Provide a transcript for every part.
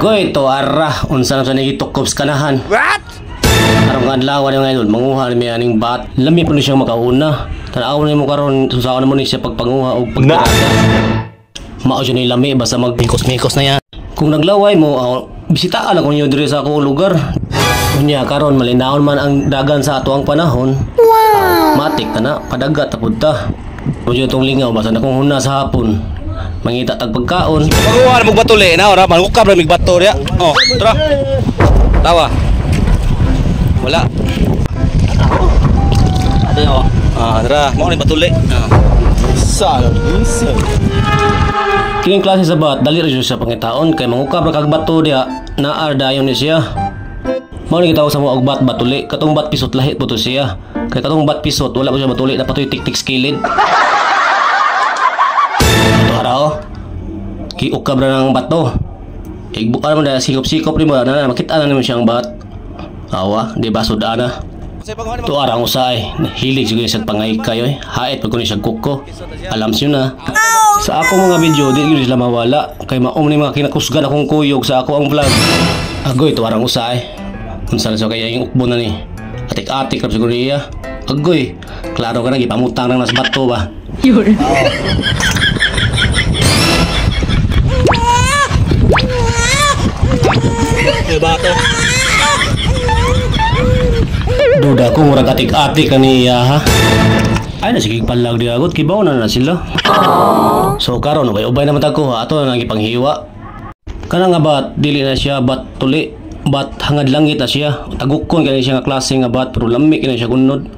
Agoy to ara unsa na sa nagitukop sa kanahan. What? Karong adlaw ni mga idol, manguha ni aning bat. Lami pa ni siya makauna. Tanaw ni mo karon susaon mo ni siya pagpanguha og pagtiraga. Mao siya ni lami basta magmikos-mikos na yan. Kung naglaway mo, bisitaan ako niyo diri sa akong lugar. Unya karon malinawon man ang dagan sa atuang panahon. Wow. Matik ka na, padagat tapod ta. Unya tong lingaw basta na kung huna sa hapon. Mangita tag pagkaon. Pagkuha na magbatuli na ora manukab na migbato ya. Oh, tara. Tawa. Wala. Ano? Tara, mo ni batuli. Isa. Kining klase sa bat dali ra siya pangitaon kay mangukab ra kag bato diha naar dayon ni siya. Mao ni gitawag sa mo og bat batuli, katong bat pisot lahi po to siya. Kay katong bat pisot wala ko siya batuli na patoy tik-tik skilid. Araw, kiukab na ng bato. Igbuka naman na sikop-sikop rin mo na makita na naman siyang bat. Awa, di ba sudana? Ito arang usay, hilig siguro sa pangay kayo hait pag kunin siya kuko. Alam siyo na. Sa akong mga video, di yun sila mawala. Kay maum ni mga kinakusgan akong kuyog sa ako ang vlog. Agoy, ito arang usay. Kung saan siya kaya yung ukbo na ni. Atik-atik rap siguro niya. Agoy, klaro ka na, ipamutang na nas bato ba? Yun. Bato. Duda ko murag atik-atik kaniya ha. Ay nasigig palag di agot kibaw na sila. So karon ubay naman tako ha ato na gipanghiwa. Kana nga bat dili na siya bat tuli, bat hangad langit na siya. Tagukon kani siya nga klase nga bat pero lami kini siya kunod.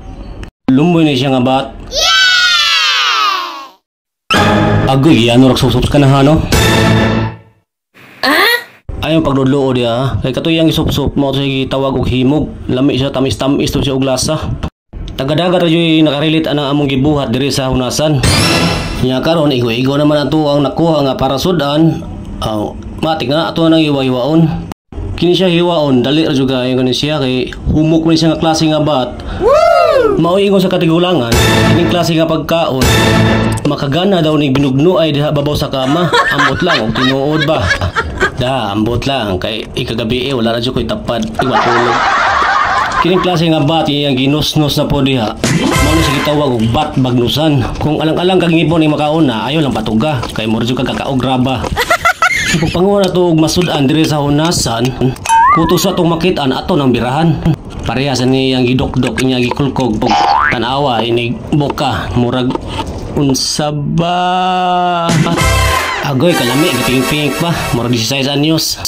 Lumoy ni siya nga bat. Agoy ano rak susop ka na ha no? Ayaw pagdudloo diya kay katuyang isup-sup mo to sige tawag og himog lami siya tamis-tamis to siya og lasa tagadagat ra joy nakarelate anang among gibuhat diri sa hunasan nya karon igo-igo naman ato ang nakuha nga para sudan matik na ato nang iwa-iwaon kini siya hiwaon dali ra jud kay kani siya kay humok man siya nga klase nga bat mauingon sa katigulangan kining klase nga pagkaon makagana daw ning binugno ay diha babaw sa kama ambot lang og tinuod ba. Ambot lang kay ikagabi wala na ko'y tapad iwa tulog. Kining klase nga bat iyang ginusnos na po diha. Mao na sige tawag og bat bagnusan. Kung alang-alang kag ngipon ni makauna ayo lang patuga kay mo jud kag kakaograba. Kung panguha na to og masudan diri sa hunasan, kutos sa tong makit-an ato nang birahan. Pareha sa niyang gidokdok inya gikulkog pug tan-awa inig boka murag unsa ba? Agoy kalami giting-pink pa murag 16 anyos.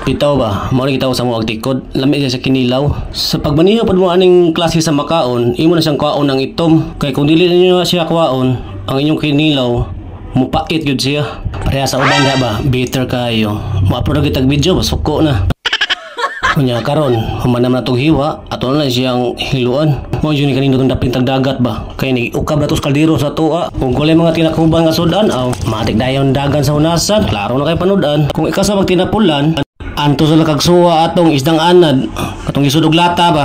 Bitaw ba mao ni gitaw sa mo agtikod lami siya sa kinilaw sa pagmaniho pud mo aning klase sa makaon imo na siyang kwaon ang itom kay kung dili niyo siya kwaon ang inyong kinilaw mupait gyud siya pareha sa uban diha ba bitter kayo ma-upload gitag video basuko na. Kunya karon human naman atong hiwa ato na siyang hiluan mo jud ni kanino tong dapin tag dagat ba kay ni ukab natos kaldero sa tuwa kung kulay mga tinakuban nga sudan matik dayon dagan sa hunasan klaro na kay panudan kung ikaw sa magtinapulan anto sa kagsuwa atong isdang anad katong isudog lata ba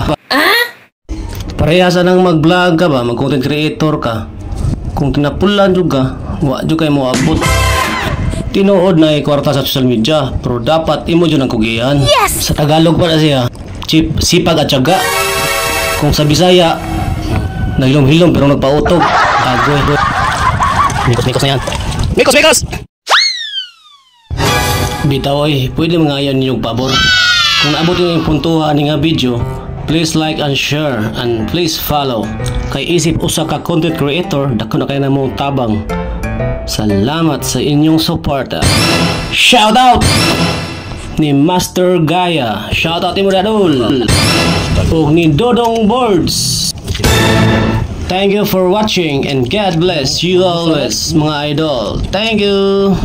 pareha sa nang mag-vlog ka ba mag content creator ka kung tinapulan jud ka wa jud kay mo abot. Tinuod na kwarta sa social media pero dapat imo dyan ang kugihan. Yes! Sa Tagalog pa na siya sipag at tiyaga. Kung sa Bisaya naghilom-hilom pero nagpautog agoy. Mikos na yan. Mikos! Bitaw pwede mga ayan ninyong pabor. Kung naabot yung puntuhan nga video, please like and share and please follow. Kay isip usa ka content creator dako na kayo na mo tabang. Salamat sa inyong suporta. Shout out ni Master Gaya. Shout out ni Muradol. Ug ni Dodong Boards. Thank you for watching and God bless you always mga idol. Thank you.